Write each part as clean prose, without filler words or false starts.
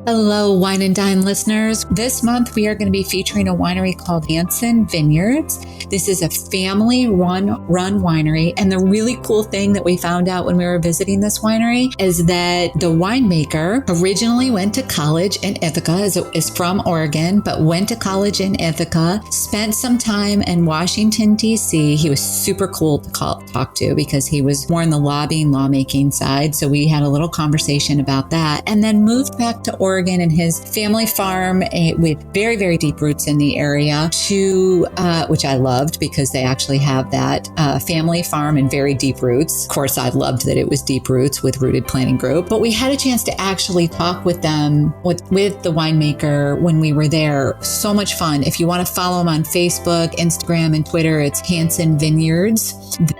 Hello, Wine and Dine listeners. This month, we are going to be featuring a winery called Hanson Vineyards. This is a family-run winery. And the really cool thing that we found out when we were visiting this winery is that the winemaker originally went to college in Ithaca, is from Oregon, but went to college in Ithaca, spent some time in Washington, D.C. He was super cool to talk to because he was more in the lawmaking side. So we had a little conversation about that, and then moved back to Oregon and his family farm with very, very deep roots in the area to, which I loved because they actually have that family farm and very deep roots. Of course, I loved that it was deep roots with Rooted Planning Group, but we had a chance to actually talk with them, with the winemaker when we were there. So much fun. If you want to follow him on Facebook, Instagram, and Twitter, it's Hanson Vineyards.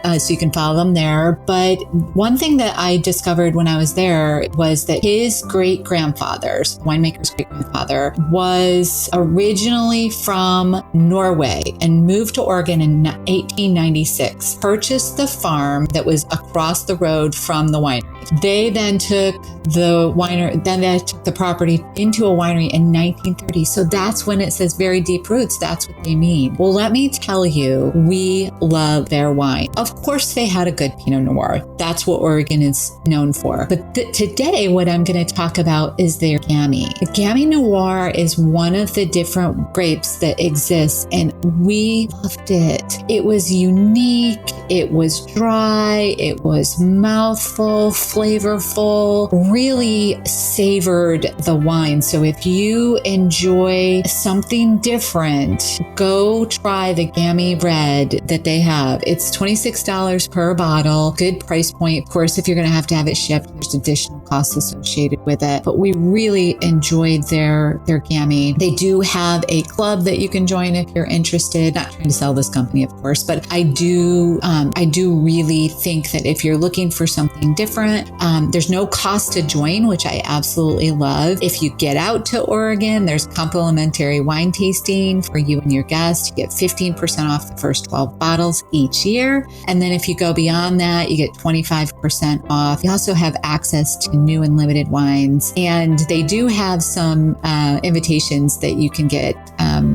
So you can follow them there. But one thing that I discovered when I was there was that his great-grandfather's winemaker's great-grandfather was originally from Norway and moved to Oregon in 1896, purchased the farm that was across the road from the winery. They then took the property into a winery in 1930. So that's when it says very deep roots. That's what they mean. Well, let me tell you, we love their wine. Of course, they had a good Pinot Noir. That's what Oregon is known for. But today, what I'm going to talk about is their Gamay. The Gamay Noir is one of the different grapes that exists, and we loved it. It was unique. It was dry. It was mouthful, flavorful, really savored the wine. So if you enjoy something different, go try the Gamay Red that they have. It's $26 per bottle. Good price point. Of course, if you're going to have it shipped, there's additional costs associated with it. But we really enjoyed their Gamay. They do have a club that you can join if you're interested. Not trying to sell this company, of course, but I do really think that if you're looking for something different, there's no cost to join, which I absolutely love. If you get out to Oregon, there's complimentary wine tasting for you and your guests. You get 15% off the first 12 bottles each year. And then if you go beyond that, you get 25% off. You also have access to new and limited wines. And they do have some invitations that you can get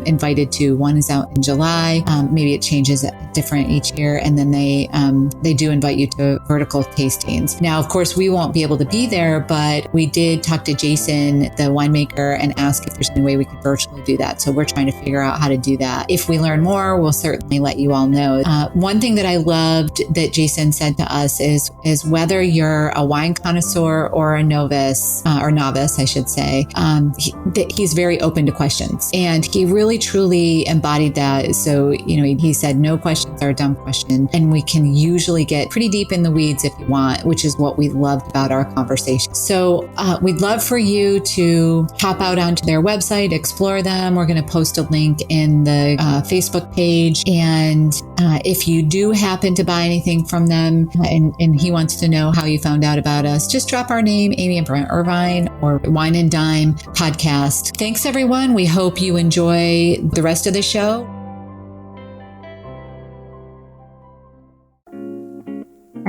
invited to. One is out in July. Maybe it changes different each year. And then they do invite you to vertical tastings. Now, of course, we won't be able to be there, but we did talk to Jason, the winemaker, and ask if there's any way we could virtually do that. So we're trying to figure out how to do that. If we learn more, we'll certainly let you all know. One thing that I loved that Jason said to us is whether you're a wine connoisseur or a novice, I should say, he's very open to questions. And he really, truly embodied that. So, he said no questions are a dumb question. And we can usually get pretty deep in the weeds if you want, which is what we loved about our conversation. So we'd love for you to hop out onto their website, explore them. We're going to post a link in the Facebook page. And if you do happen to buy anything from them and he wants to know how you found out about us, just drop our name, Amy and Brent Irvine, or Wine and Dime Podcast. Thanks, everyone. We hope you enjoy the rest of the show.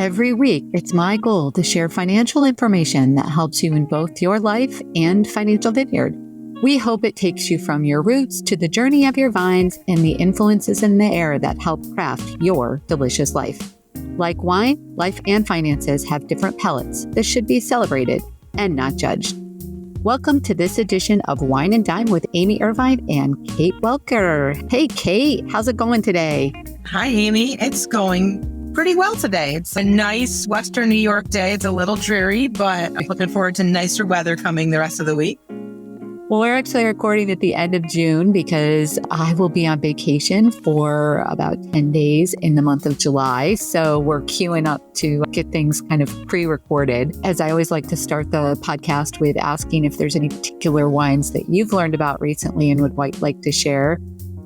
Every week, it's my goal to share financial information that helps you in both your life and financial vineyard. We hope it takes you from your roots to the journey of your vines and the influences in the air that help craft your delicious life. Like wine, life and finances have different palates that should be celebrated and not judged. Welcome to this edition of Wine and Dime with Amy Irvine and Kate Welker. Hey, Kate, how's it going today? Hi, Amy. It's going pretty well today. It's a nice Western New York day. It's a little dreary, but I'm looking forward to nicer weather coming the rest of the week. Well, we're actually recording at the end of June because I will be on vacation for about 10 days in the month of July. So we're queuing up to get things kind of pre-recorded. As I always like to start the podcast with asking if there's any particular wines that you've learned about recently and would like to share.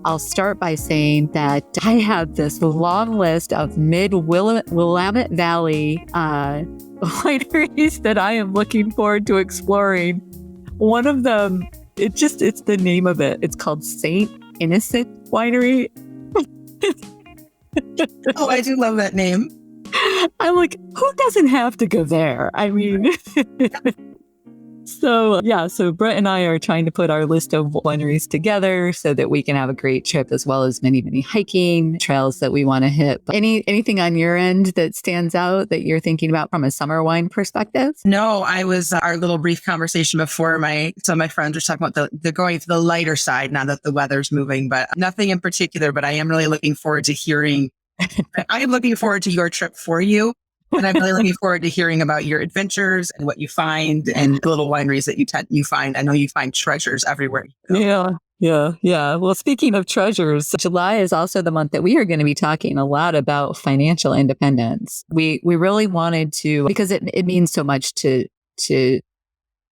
I'll start by saying that I have this long list of mid-Willamette Valley wineries that I am looking forward to exploring. One of them, it's the name of it. It's called St. Innocent Winery. Oh, I do love that name. I'm like, who doesn't have to go there? I mean, So Brett and I are trying to put our list of wineries together so that we can have a great trip, as well as many, many hiking trails that we want to hit. But anything on your end that stands out that you're thinking about from a summer wine perspective? No, I was our little brief conversation before some of my friends were talking about the going to the lighter side now that the weather's moving, but nothing in particular. But I am really looking forward to hearing. I am looking forward to your trip for you. And I'm really looking forward to hearing about your adventures and what you find and the little wineries that you find. I know you find treasures everywhere you go. Yeah. Well, speaking of treasures, July is also the month that we are going to be talking a lot about financial independence. We really wanted to, because it means so much to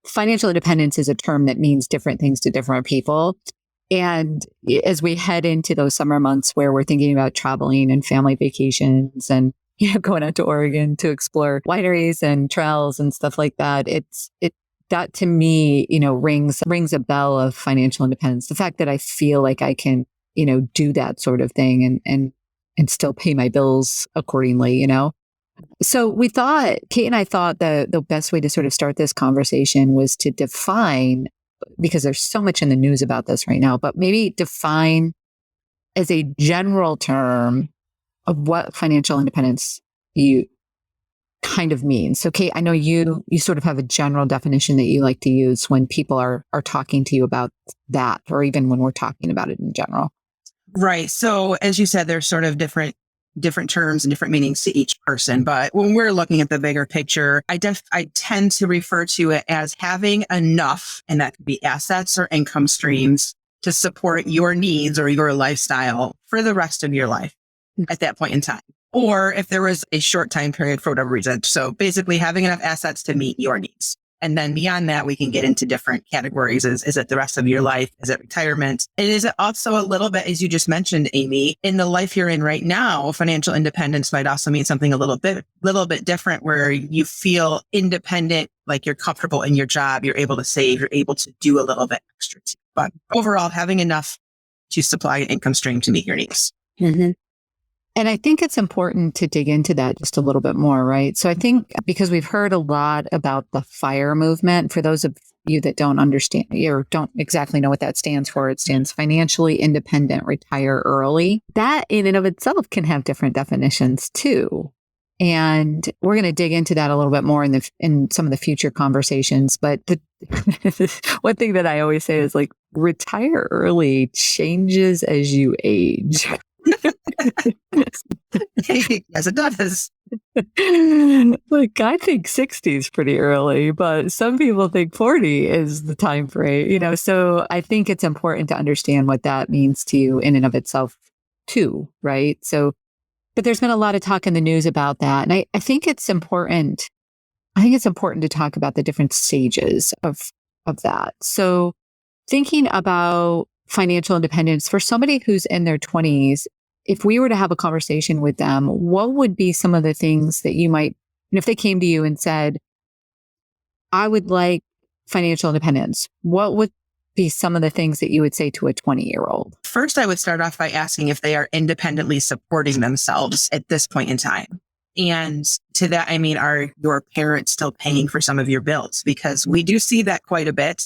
financial independence is a term that means different things to different people. And as we head into those summer months where we're thinking about traveling and family vacations and going out to Oregon to explore wineries and trails and stuff like that, that to me, rings a bell of financial independence. The fact that I feel like I can, do that sort of thing and still pay my bills accordingly, So Kate and I thought the best way to sort of start this conversation was to define, because there's so much in the news about this right now, but maybe define as a general term of what financial independence you kind of means. So Kate, I know you sort of have a general definition that you like to use when people are talking to you about that, or even when we're talking about it in general. Right. So as you said, there's sort of different terms and different meanings to each person. But when we're looking at the bigger picture, I tend to refer to it as having enough, and that could be assets or income streams, to support your needs or your lifestyle for the rest of your life at that point in time. Or if there was a short time period for whatever reason. So basically having enough assets to meet your needs. And then beyond that, we can get into different categories. Is it the rest of your life? Is it retirement? And is it also a little bit, as you just mentioned, Amy, in the life you're in right now, financial independence might also mean something a little bit different, where you feel independent, like you're comfortable in your job, you're able to save, you're able to do a little bit extra too. But overall, having enough to supply an income stream to meet your needs. Mm-hmm. And I think it's important to dig into that just a little bit more, right? So I think because we've heard a lot about the FIRE movement, for those of you that don't understand or don't exactly know what that stands for, it stands Financially Independent Retire Early. That in and of itself can have different definitions too. And we're going to dig into that a little bit more in some of the future conversations. But the one thing that I always say is, like, retire early changes as you age. Yes, it does. Like, I think 60 is pretty early, but some people think 40 is the time frame, so I think it's important to understand what that means to you in and of itself too, right? So, but there's been a lot of talk in the news about that. And I think it's important. I think it's important to talk about the different stages of that. So thinking about financial independence for somebody who's in their 20s, if we were to have a conversation with them, what would be some of the things that you might, if they came to you and said, I would like financial independence, what would be some of the things that you would say to a 20-year-old? First, I would start off by asking if they are independently supporting themselves at this point in time. And to that, I mean, are your parents still paying for some of your bills? Because we do see that quite a bit.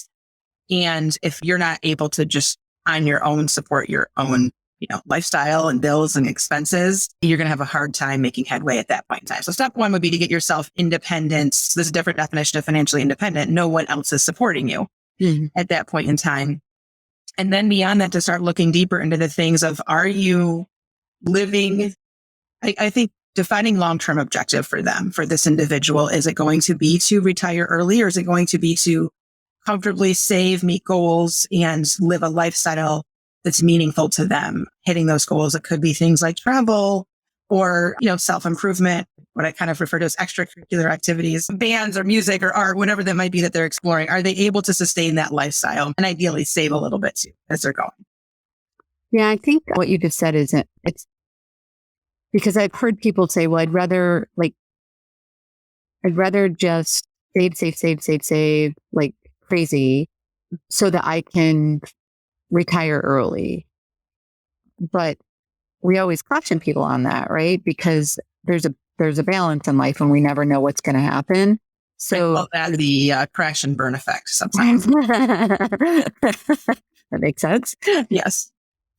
And if you're not able to just on your own support your own lifestyle and bills and expenses, you're going to have a hard time making headway at that point in time. So step one would be to get yourself independent. So this is a different definition of financially independent. No one else is supporting you at that point in time. And then beyond that, to start looking deeper into the things of, are you living, I think defining long-term objective for them, for this individual, is it going to be to retire early, or is it going to be to comfortably save, meet goals, and live a lifestyle that's meaningful to them? Hitting those goals, it could be things like travel or, self-improvement, what I kind of refer to as extracurricular activities, bands or music or art, whatever that might be that they're exploring. Are they able to sustain that lifestyle and ideally save a little bit too as they're going? Yeah, I think what you just said it's because I've heard people say, well, I'd rather just save like crazy so that I can retire early. But we always caution people on that, right? Because there's a balance in life and we never know what's going to happen. I So call that the crash and burn effect sometimes. that makes sense. Yes.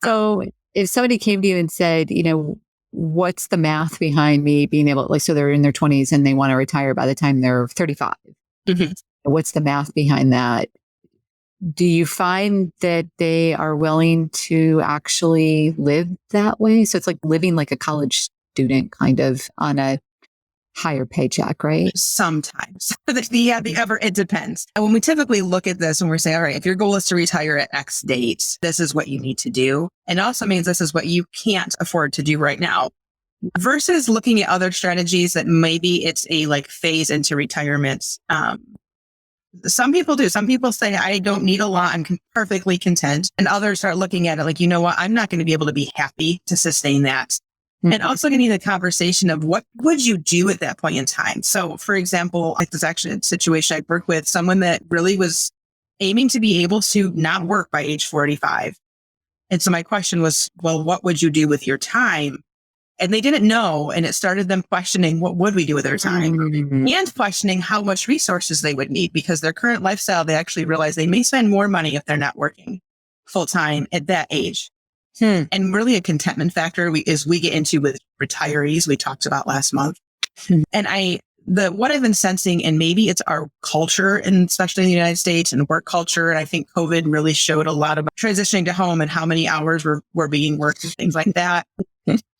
So if somebody came to you and said, what's the math behind me being able, like, so they're in their 20s and they want to retire by the time they're 35. Mhm. What's the math behind that? Do you find that they are willing to actually live that way? So it's like living like a college student kind of on a higher paycheck, right? Sometimes. It depends. And when we typically look at this and we're saying, all right, if your goal is to retire at X date, this is what you need to do. And it also means this is what you can't afford to do right now. Versus looking at other strategies that maybe it's a like phase into retirement. Some people do. Some people say, I don't need a lot. I'm perfectly content. And others start looking at it like, you know what? I'm not going to be able to be happy to sustain that. And also getting the conversation of what would you do at that point in time? So for example, like there's actually a situation I worked with someone that really was aiming to be able to not work by age 45. And so my question was, well, what would you do with your time? And they didn't know. And it started them questioning, what would we do with our time? And questioning how much resources they would need, because their current lifestyle, they actually realize they may spend more money if they're not working full time at that age. And really a contentment factor we get into with retirees we talked about last month. And what I've been sensing, and maybe it's our culture, and especially in the United States and work culture. And I think COVID really showed a lot about transitioning to home and how many hours were being worked and things like that.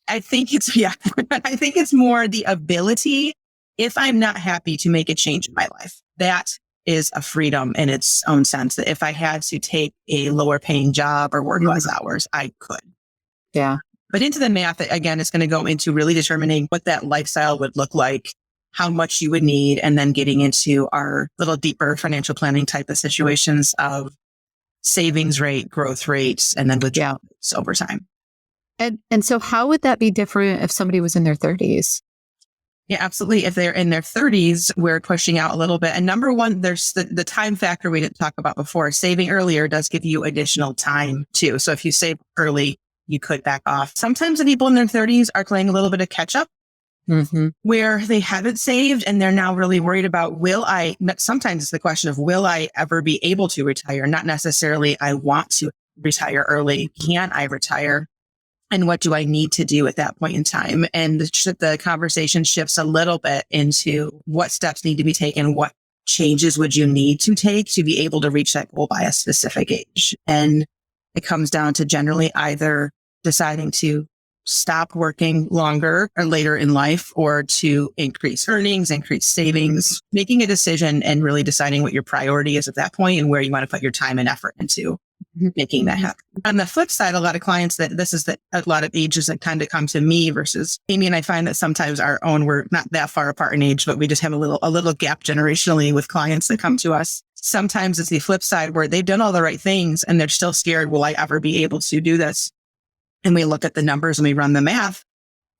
I think it's more the ability, if I'm not happy, to make a change in my life. That is a freedom in its own sense, that if I had to take a lower paying job or work less hours, I could. Yeah. But into the math, again, it's going to go into really determining what that lifestyle would look like, how much you would need, and then getting into our little deeper financial planning type of situations of savings rate, growth rates, and then withdrawals over time. And so how would that be different if somebody was in their 30s? Yeah, absolutely. If they're in their 30s, we're pushing out a little bit. And number one, there's the time factor we didn't talk about before. Saving earlier does give you additional time too. So if you save early, you could back off. Sometimes the people in their 30s are playing a little bit of catch up, where they haven't saved and they're now really worried about, sometimes it's the question of, will I ever be able to retire? Not necessarily, I want to retire early. Can I retire? And what do I need to do at that point in time? And the conversation shifts a little bit into what steps need to be taken. What changes would you need to take to be able to reach that goal by a specific age? And it comes down to generally either deciding to stop working longer or later in life, or to increase earnings, increase savings, making a decision and really deciding what your priority is at that point and where you want to put your time and effort into making that happen. On the flip side, a lot of clients a lot of ages that kind of come to me versus Amy, and I find that sometimes we're not that far apart in age, but we just have a little gap generationally with clients that come to us. Sometimes it's the flip side where they've done all the right things and they're still scared, will I ever be able to do this? And we look at the numbers and we run the math,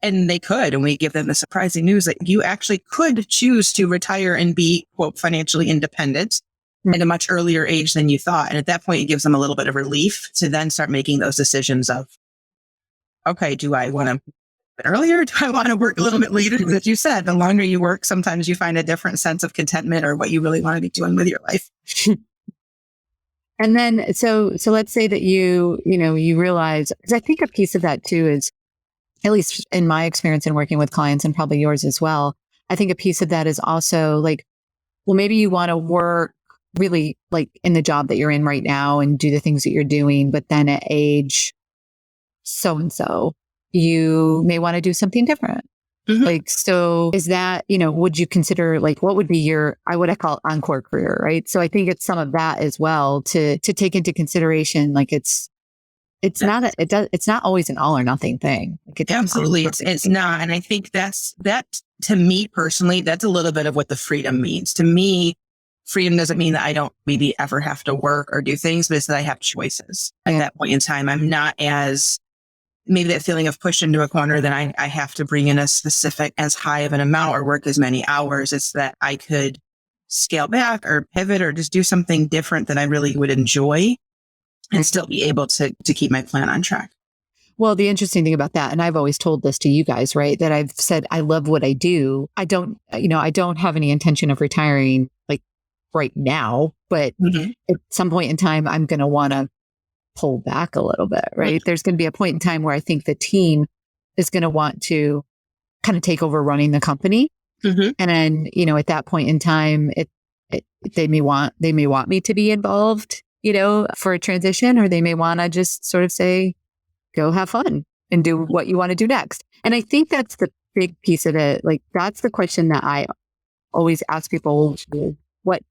and they could, and we give them the surprising news that you actually could choose to retire and be, quote, financially independent at a much earlier age than you thought. And at that point, it gives them a little bit of relief to then start making those decisions of, okay, do I want to earlier? Do I want to work a little bit later? As you said, the longer you work, sometimes you find a different sense of contentment or what you really want to be doing with your life. And then, so let's say that you realize, because I think a piece of that too is, at least in my experience in working with clients and probably yours as well, I think a piece of that is also like, well, maybe you want to work really like in the job that you're in right now and do the things that you're doing, but then at age so-and-so, you may want to do something different. Like, so is that, would you consider, like, what would be your, what I call encore career, right? So I think it's some of that as well to take into consideration. Like it's not always an all or nothing thing. Like Absolutely. It's not. And I think that to me personally, that's a little bit of what the freedom means. To me, freedom doesn't mean that I don't maybe ever have to work or do things, but it's that I have choices at that point in time. I'm not as maybe that feeling of pushed into a corner that I have to bring in a specific as high of an amount or work as many hours. It's that I could scale back or pivot or just do something different that I really would enjoy and still be able to keep my plan on track. Well, the interesting thing about that, and I've always told this to you guys, right? That I've said, I love what I do. I don't have any intention of retiring like right now, but at some point in time, I'm going to want to pull back a little bit, right? There's going to be a point in time where I think the team is going to want to kind of take over running the company. And then, at that point in time, they may want me to be involved, for a transition, or they may want to just sort of say, go have fun and do what you want to do next. And I think that's the big piece of it. Like, that's the question that I always ask people, what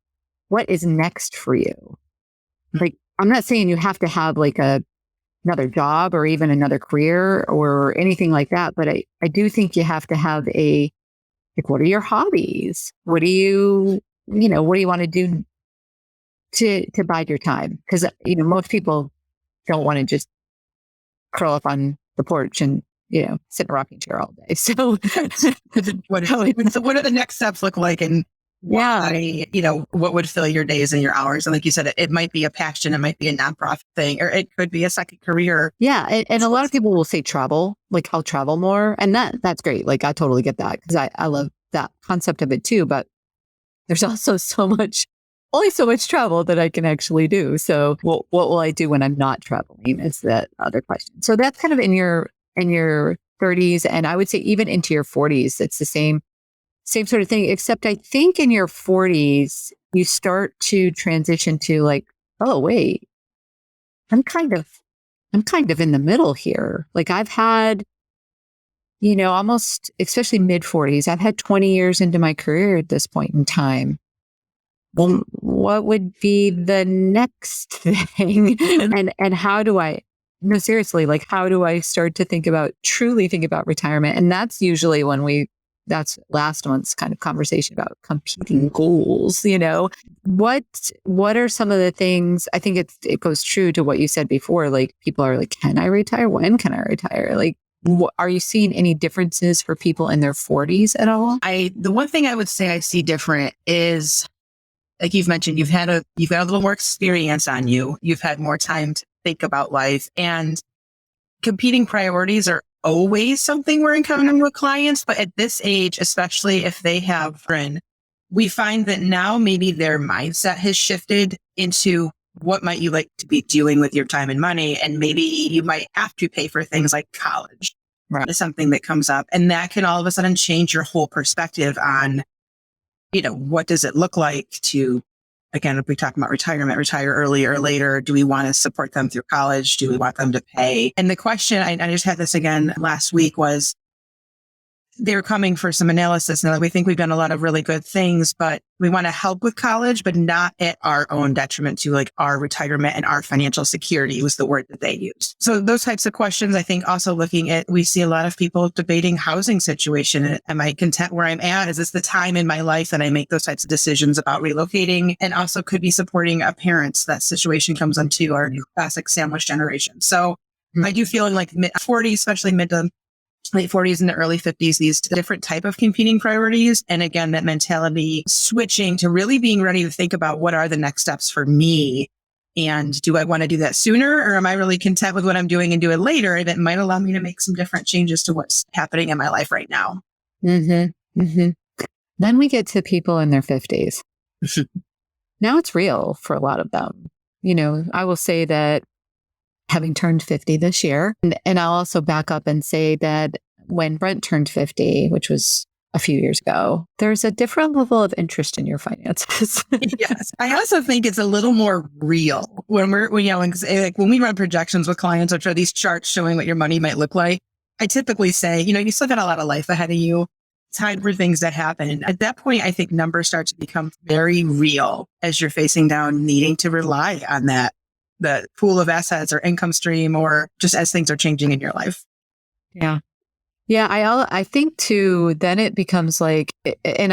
is next for you? Like, I'm not saying you have to have like another job or even another career or anything like that. But I do think you have to have what are your hobbies? What do you want to do to bide your time? Because, most people don't want to just curl up on the porch and, sit in a rocking chair all day. So what do the next steps look like? And why, what would fill your days and your hours? And like you said, it might be a passion, it might be a nonprofit thing, or it could be a second career. Yeah. And a lot of people will say travel, like I'll travel more. And that's great. Like, I totally get that because I love that concept of it too. But there's also only so much travel that I can actually do. So what will I do when I'm not traveling is that other question. So that's kind of in your 30s. And I would say even into your 40s, it's the same sort of thing, except I think in your 40s, you start to transition to like, oh, wait, I'm kind of in the middle here. Like, I've had, almost, especially mid 40s, I've had 20 years into my career at this point in time. Well, what would be the next thing? And how do I, no, seriously, like, how do I start to truly think about retirement? And that's usually when that's last month's kind of conversation about competing goals. What are some of the things? I think it goes true to what you said before. Like, people are like, can I retire? When can I retire? Like, are you seeing any differences for people in their 40s at all? The one thing I would say I see different is, like you've mentioned, you've got a little more experience on you. You've had more time to think about life, and competing priorities are always something we're encountering with clients. But at this age, especially if they have children, we find that now maybe their mindset has shifted into what might you like to be doing with your time and money. And maybe you might have to pay for things like college. Right. Is something that comes up, and that can all of a sudden change your whole perspective on, what does it look like to, again, if we talk about retirement, retire early or later, do we want to support them through college? Do we want them to pay? And the question, I just had this again last week, was they were coming for some analysis. Now, we think we've done a lot of really good things, but we want to help with college, but not at our own detriment to like our retirement and our financial security was the word that they used. So those types of questions, I think also looking at, we see a lot of people debating housing situation. Am I content where I'm at? Is this the time in my life that I make those types of decisions about relocating? And also could be supporting a parent. That situation comes onto our classic sandwich generation. So I do feel in like mid 40s, especially mid to late 40s and the early 50s, these different type of competing priorities. And again, that mentality switching to really being ready to think about what are the next steps for me. And do I want to do that sooner, or am I really content with what I'm doing and do it later? And it might allow me to make some different changes to what's happening in my life right now. Then we get to people in their 50s. Now it's real for a lot of them. I will say that, having turned 50 this year. And I'll also back up and say that when Brent turned 50, which was a few years ago, there's a different level of interest in your finances. Yes. I also think it's a little more real when when we run projections with clients, which are these charts showing what your money might look like. I typically say, you still got a lot of life ahead of you. Time for things that happen. And at that point, I think numbers start to become very real as you're facing down needing to rely on the pool of assets or income stream, or just as things are changing in your life. Yeah. Yeah. I think too, then it becomes like, and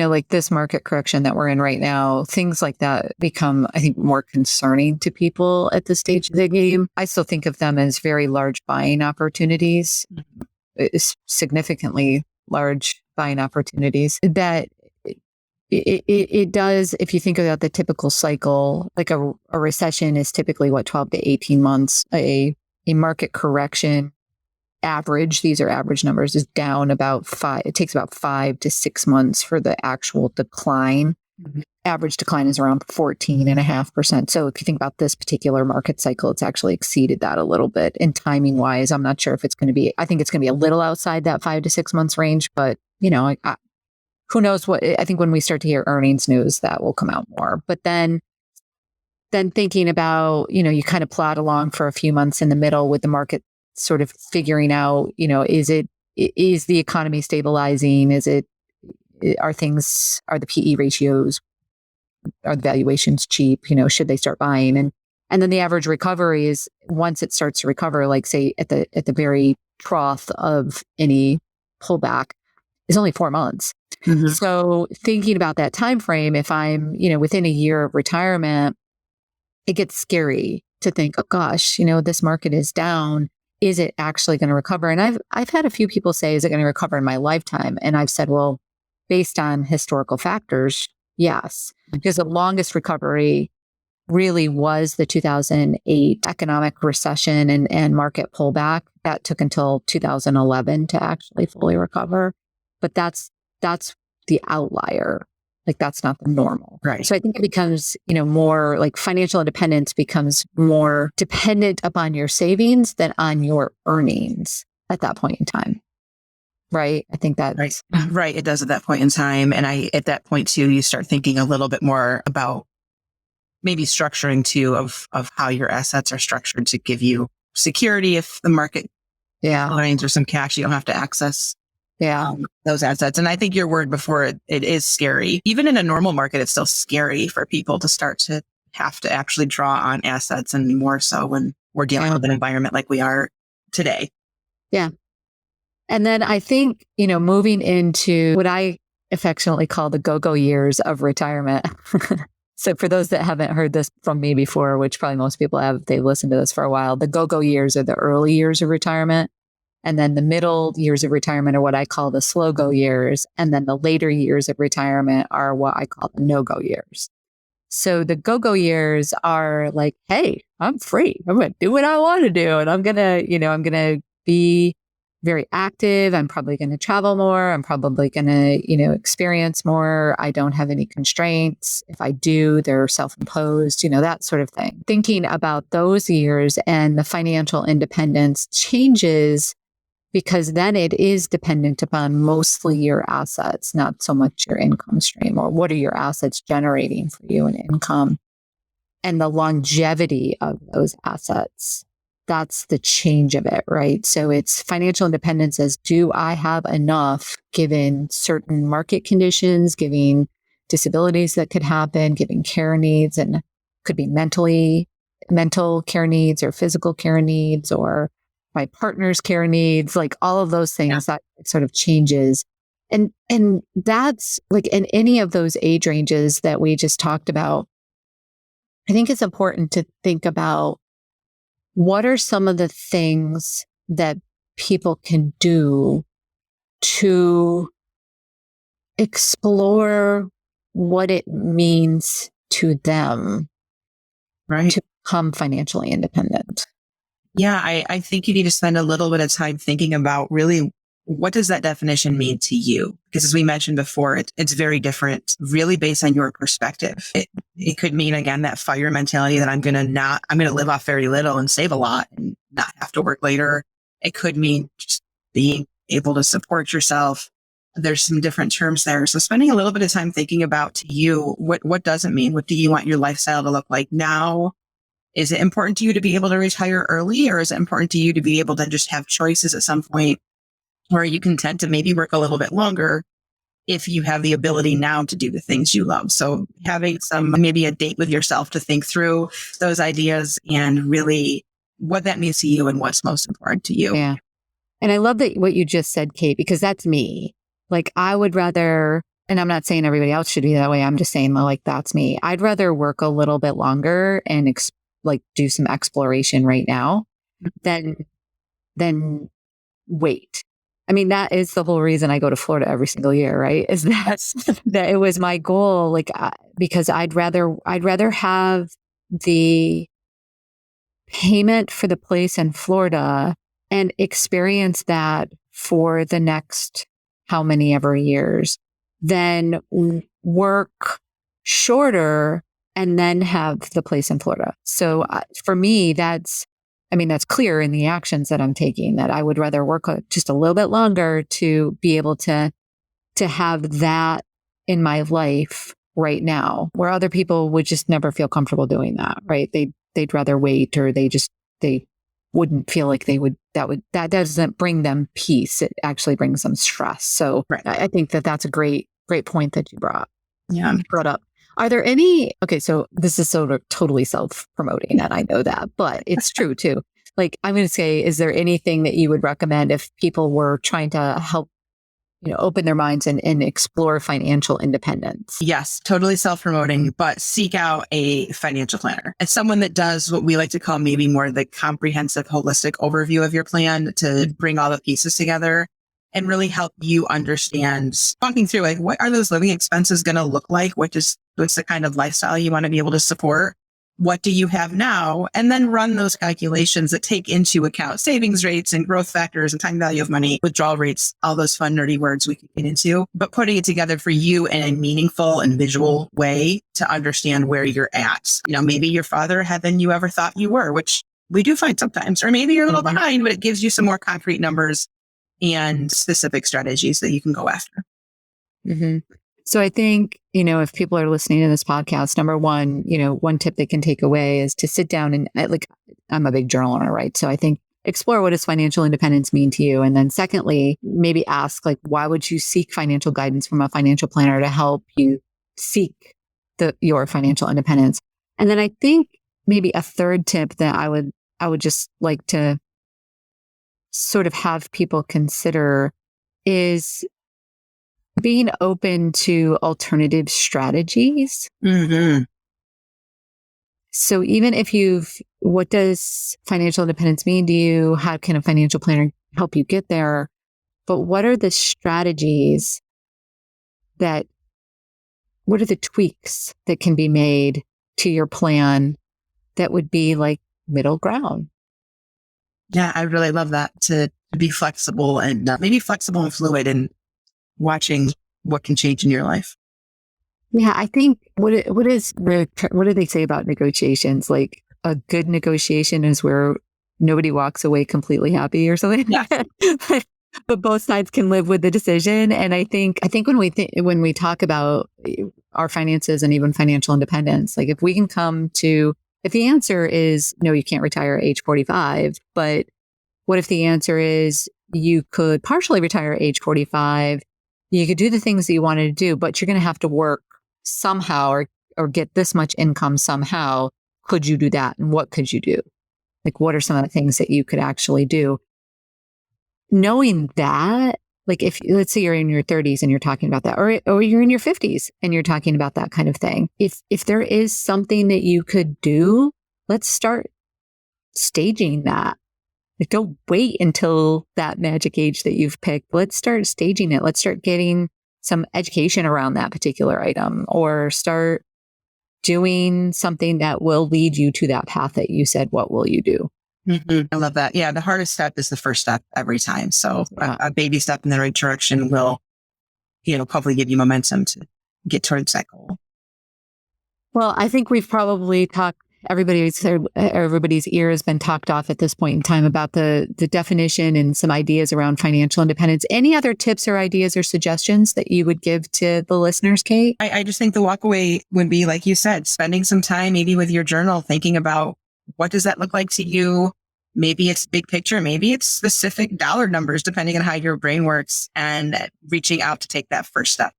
like this market correction that we're in right now, things like that become, I think, more concerning to people at this stage of the game. I still think of them as very large buying opportunities, significantly large buying opportunities that it does, if you think about the typical cycle, like a recession is typically 12 to 18 months, a market correction average, these are average numbers, is down about it takes about 5 to 6 months for the actual decline. Mhm. Average decline is around 14.5%. So if you think about this particular market cycle, it's actually exceeded that a little bit. And timing wise, I'm not sure if it's going to be, I think it's going to be a little outside that 5 to 6 months range, but who knows what, I think when we start to hear earnings news, that will come out more. But then thinking about, you kind of plod along for a few months in the middle with the market sort of figuring out, is the economy stabilizing? Are the PE ratios, are the valuations cheap? Should they start buying? And then the average recovery is once it starts to recover, like say at the very trough of any pullback, is only 4 months. Mhm. So thinking about that time frame, if I'm, within a year of retirement, it gets scary to think, oh gosh, this market is down. Is it actually going to recover? And I've had a few people say, is it going to recover in my lifetime? And I've said, well, based on historical factors, yes, because the longest recovery really was the 2008 economic recession and market pullback. That took until 2011 to actually fully recover. But that's the outlier. Like that's not the normal. Right. So I think it becomes, more like financial independence becomes more dependent upon your savings than on your earnings at that point in time. Right. I think that Right. It does at that point in time. And at that point too, you start thinking a little bit more about maybe structuring too of how your assets are structured to give you security if the market lines or some cash, you don't have to access those assets. And I think your word before, it is scary. Even in a normal market, it's still scary for people to start to have to actually draw on assets, and more so when we're dealing with an environment like we are today. Yeah. And then I think, moving into what I affectionately call the go-go years of retirement. So for those that haven't heard this from me before, which probably most people have, if they've listened to this for a while, the go-go years are the early years of retirement. And then the middle years of retirement are what I call the slow go years. And then the later years of retirement are what I call the no-go years. So the go-go years are like, hey, I'm free. I'm going to do what I want to do. And I'm going to be very active. I'm probably going to travel more. I'm probably going to, experience more. I don't have any constraints. If I do, they're self-imposed, that sort of thing. Thinking about those years and the financial independence changes, because then it is dependent upon mostly your assets, not so much your income stream, or what are your assets generating for you in income, and the longevity of those assets. That's the change of it, right? So it's financial independence as, do I have enough given certain market conditions, given disabilities that could happen, given care needs, and could be mental care needs or physical care needs or my partner's care needs, like all of those things that sort of changes. And that's like in any of those age ranges that we just talked about, I think it's important to think about what are some of the things that people can do to explore what it means to them to become financially independent. Yeah, I think you need to spend a little bit of time thinking about really what does that definition mean to you? Because as we mentioned before, it's very different, really based on your perspective. It could mean, again, that fire mentality that I'm going to live off very little and save a lot and not have to work later. It could mean just being able to support yourself. There's some different terms there. So spending a little bit of time thinking about, to you, what does it mean? What do you want your lifestyle to look like now? Is it important to you to be able to retire early, or is it important to you to be able to just have choices at some point? Or are you content to maybe work a little bit longer if you have the ability now to do the things you love? So having maybe a date with yourself to think through those ideas and really what that means to you and what's most important to you. Yeah. And I love that what you just said, Kate, because that's me. Like I would rather, and I'm not saying everybody else should be that way. I'm just saying like, that's me. I'd rather work a little bit longer and do some exploration right now than wait. I mean, that is the whole reason I go to Florida every single year, right? Is that it was my goal, because I'd rather have the payment for the place in Florida and experience that for the next how many ever years, then work shorter and then have the place in Florida. So for me, that's clear in the actions that I'm taking, that I would rather work just a little bit longer to be able to have that in my life right now, where other people would just never feel comfortable doing that, right? They'd rather wait, or they wouldn't feel like that doesn't bring them peace. It actually brings them stress. So right. I think that's a great point that you brought up. Are there okay, so this is sort of totally self-promoting, and I know that, but it's true too. Like, I'm going to say, is there anything that you would recommend if people were trying to help, open their minds and explore financial independence? Yes, totally self-promoting, but seek out a financial planner. It's someone that does what we like to call maybe more the comprehensive, holistic overview of your plan to bring all the pieces together and really help you understand, walking through, like, what are those living expenses going to look like? What's the kind of lifestyle you want to be able to support? What do you have now? And then run those calculations that take into account savings rates and growth factors and time value of money, withdrawal rates, all those fun, nerdy words we can get into, but putting it together for you in a meaningful and visual way to understand where you're at. Maybe you're farther ahead than you ever thought you were, which we do find sometimes, or maybe you're a little behind, but it gives you some more concrete numbers and specific strategies that you can go after. Mm-hmm. So I think, if people are listening to this podcast, number one, one tip they can take away is to sit down and, I'm a big journaler, right? So I think explore, what does financial independence mean to you? And then secondly, maybe ask, why would you seek financial guidance from a financial planner to help you seek your financial independence? And then I think maybe a third tip that I would just like to sort of have people consider is being open to alternative strategies. Mm-hmm. So even if what does financial independence mean to you? How can a financial planner help you get there? But what are the strategies what are the tweaks that can be made to your plan that would be like middle ground? Yeah, I really love that, to be flexible and maybe flexible and fluid and watching what can change in your life. Yeah, I think what do they say about negotiations? Like, a good negotiation is where nobody walks away completely happy or something. Yeah. But both sides can live with the decision. And I think when we talk about our finances and even financial independence, like, if the answer is no, you can't retire at age 45, but what if the answer is you could partially retire at age 45? You could do the things that you wanted to do, but you're going to have to work somehow or get this much income somehow. Could you do that? And what could you do? Like, what are some of the things that you could actually do? Knowing that, like, if let's say you're in your 30s and you're talking about that, or you're in your 50s and you're talking about that kind of thing. If there is something that you could do, let's start staging that. Like, don't wait until that magic age that you've picked. Let's start staging it. Let's start getting some education around that particular item, or start doing something that will lead you to that path that you said, what will you do? Mm-hmm. I love that. Yeah. The hardest step is the first step every time. So a baby step in the right direction will, hopefully give you momentum to get towards that goal. Well, I think we've probably talked, everybody's ear has been talked off at this point in time about the definition and some ideas around financial independence. Any other tips or ideas or suggestions that you would give to the listeners, Kate? I just think the walkaway would be, like you said, spending some time maybe with your journal, thinking about, what does that look like to you? Maybe it's big picture, maybe it's specific dollar numbers, depending on how your brain works, and reaching out to take that first step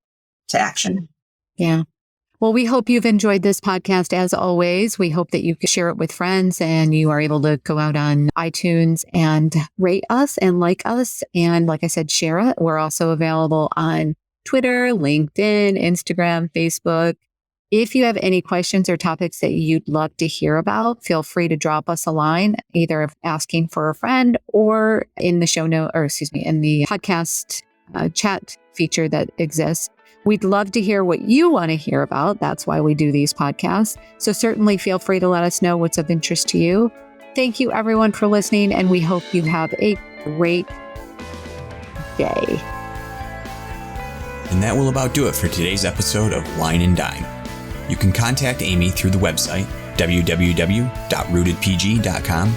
to action. Yeah. Well, we hope you've enjoyed this podcast. As always, we hope that you can share it with friends and you are able to go out on iTunes and rate us and like us. And like I said, share it. We're also available on Twitter, LinkedIn, Instagram, Facebook. If you have any questions or topics that you'd love to hear about, feel free to drop us a line, either asking for a friend or in the in the podcast chat feature that exists. We'd love to hear what you want to hear about. That's why we do these podcasts. So certainly feel free to let us know what's of interest to you. Thank you, everyone, for listening, and we hope you have a great day. And that will about do it for today's episode of Wine and Dime. You can contact Amy through the website, www.rootedpg.com,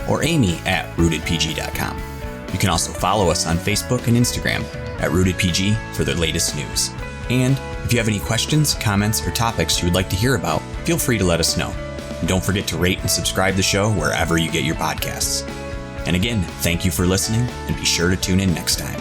or amy@rootedpg.com. You can also follow us on Facebook and Instagram @rootedpg for the latest news. And if you have any questions, comments, or topics you would like to hear about, feel free to let us know. And don't forget to rate and subscribe the show wherever you get your podcasts. And again, thank you for listening, and be sure to tune in next time.